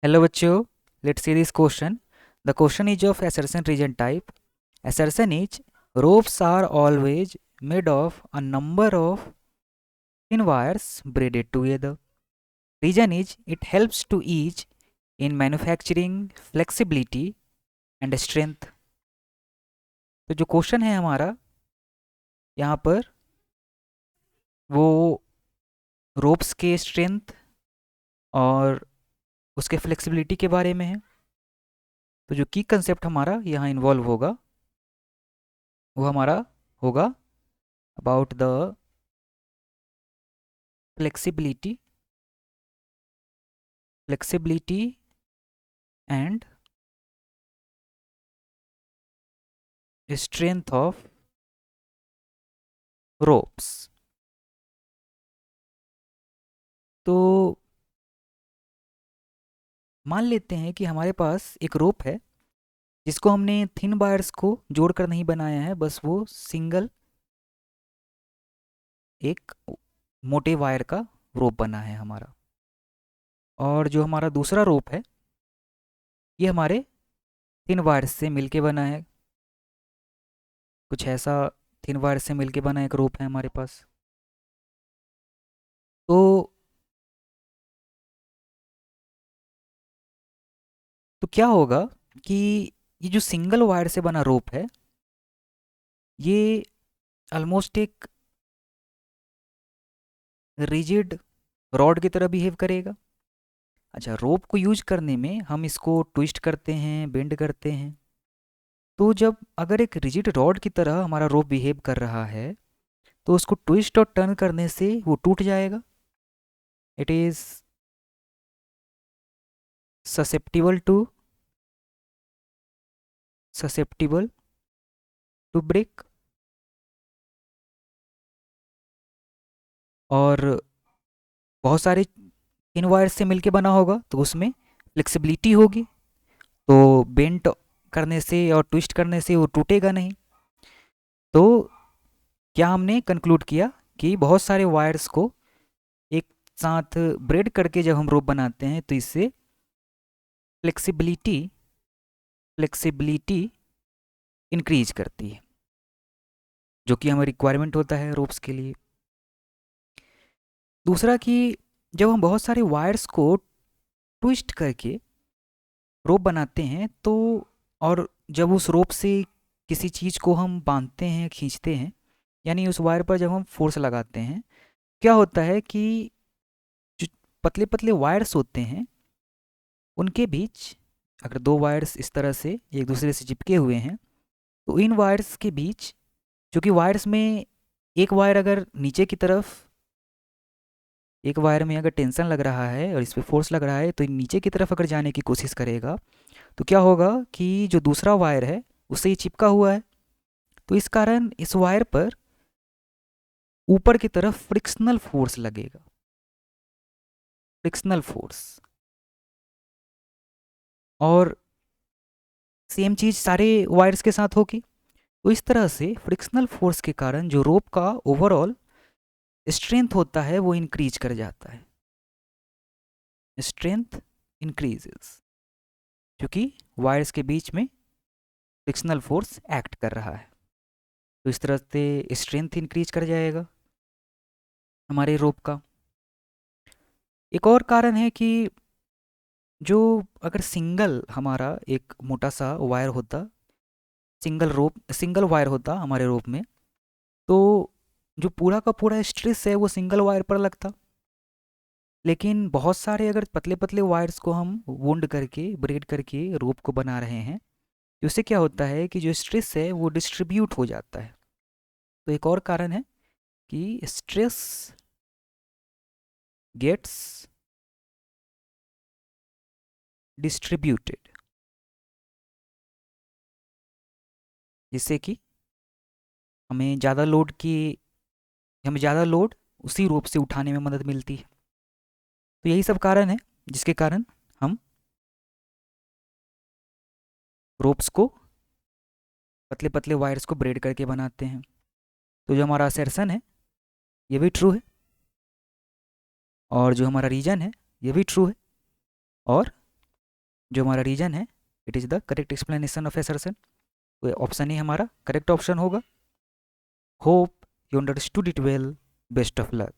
Hello बच्चों, let's see this question. The question is of assertion region type. Assertion is ropes are always made of a number of thin wires braided together. Reason is it helps to ease in manufacturing flexibility and strength. तो जो question है हमारा यहाँ पर वो ropes के strength और उसके फ्लेक्सिबिलिटी के बारे में है। तो जो की कंसेप्ट हमारा यहाँ इन्वॉल्व होगा वो हमारा होगा about the flexibility and strength of ropes। तो मान लेते हैं कि हमारे पास एक रोप है जिसको हमने थिन वायर्स को जोड़कर नहीं बनाया है, बस वो सिंगल एक मोटे वायर का रोप बना है हमारा। और जो हमारा दूसरा रोप है ये हमारे थिन वायर्स से मिलके बना है, कुछ ऐसा थिन वायर से मिलके बना एक रोप है हमारे पास। तो क्या होगा कि ये जो सिंगल वायर से बना रोप है ये ऑलमोस्ट एक रिजिड रॉड की तरह बिहेव करेगा। अच्छा, रोप को यूज करने में हम इसको ट्विस्ट करते हैं, बेंड करते हैं। तो जब अगर एक रिजिड रॉड की तरह हमारा रोप बिहेव कर रहा है तो उसको ट्विस्ट और टर्न करने से वो टूट जाएगा। It is susceptible to break. और बहुत सारे इन वायर से मिलके बना होगा तो उसमें फ्लेक्सिबिलिटी होगी, तो बेंट करने से और ट्विस्ट करने से वो टूटेगा नहीं। तो क्या हमने कंक्लूड किया कि बहुत सारे वायर्स को एक साथ ब्रेड करके जब हम रोप बनाते हैं तो इससे फ्लेक्सिबिलिटी इंक्रीज करती है, जो कि हमें रिक्वायरमेंट होता है रोप्स के लिए। दूसरा कि जब हम बहुत सारे वायर्स को ट्विस्ट करके रोप बनाते हैं तो और जब उस रोप से किसी चीज़ को हम बांधते हैं, खींचते हैं, यानी उस वायर पर जब हम फोर्स लगाते हैं, क्या होता है कि जो पतले पतले वायर्स होते हैं उनके बीच, अगर दो वायर्स इस तरह से एक दूसरे से चिपके हुए हैं तो इन वायर्स के बीच, क्योंकि वायर्स में एक वायर अगर नीचे की तरफ, एक वायर में अगर टेंशन लग रहा है और इस पर फोर्स लग रहा है तो नीचे की तरफ अगर जाने की कोशिश करेगा तो क्या होगा कि जो दूसरा वायर है उससे ये चिपका हुआ है, तो इस कारण इस वायर पर ऊपर की तरफ फ्रिक्शनल फोर्स लगेगा, फ्रिक्शनल फोर्स। और सेम चीज़ सारे वायर्स के साथ होगी। तो इस तरह से फ्रिक्शनल फोर्स के कारण जो रोप का ओवरऑल स्ट्रेंथ होता है वो इंक्रीज कर जाता है, स्ट्रेंथ इंक्रीजेस, क्योंकि वायर्स के बीच में फ्रिक्शनल फोर्स एक्ट कर रहा है। तो इस तरह से स्ट्रेंथ इंक्रीज कर जाएगा हमारे रोप का। एक और कारण है कि जो अगर सिंगल हमारा एक मोटा सा वायर होता, सिंगल वायर होता हमारे रोप में, तो जो पूरा का पूरा स्ट्रेस है वो सिंगल वायर पर लगता। लेकिन बहुत सारे अगर पतले पतले वायर्स को हम वुंड करके ब्रेड करके रोप को बना रहे हैं तो उससे क्या होता है कि जो स्ट्रेस है वो डिस्ट्रीब्यूट हो जाता है। तो एक और कारण है कि स्ट्रेस गेट्स डिस्ट्रीब्यूटेड, जिससे कि हमें ज़्यादा लोड उसी रोप से उठाने में मदद मिलती है। तो यही सब कारण है जिसके कारण हम रोप्स को पतले पतले वायर्स को ब्रेड करके बनाते हैं। तो जो हमारा असर्शन है ये भी ट्रू है, और जो हमारा रीजन है ये भी ट्रू है, और जो हमारा रीजन है, it is the correct explanation of assertion. तो ऑप्शन ही हमारा करेक्ट ऑप्शन होगा। Hope you understood it well, best of luck.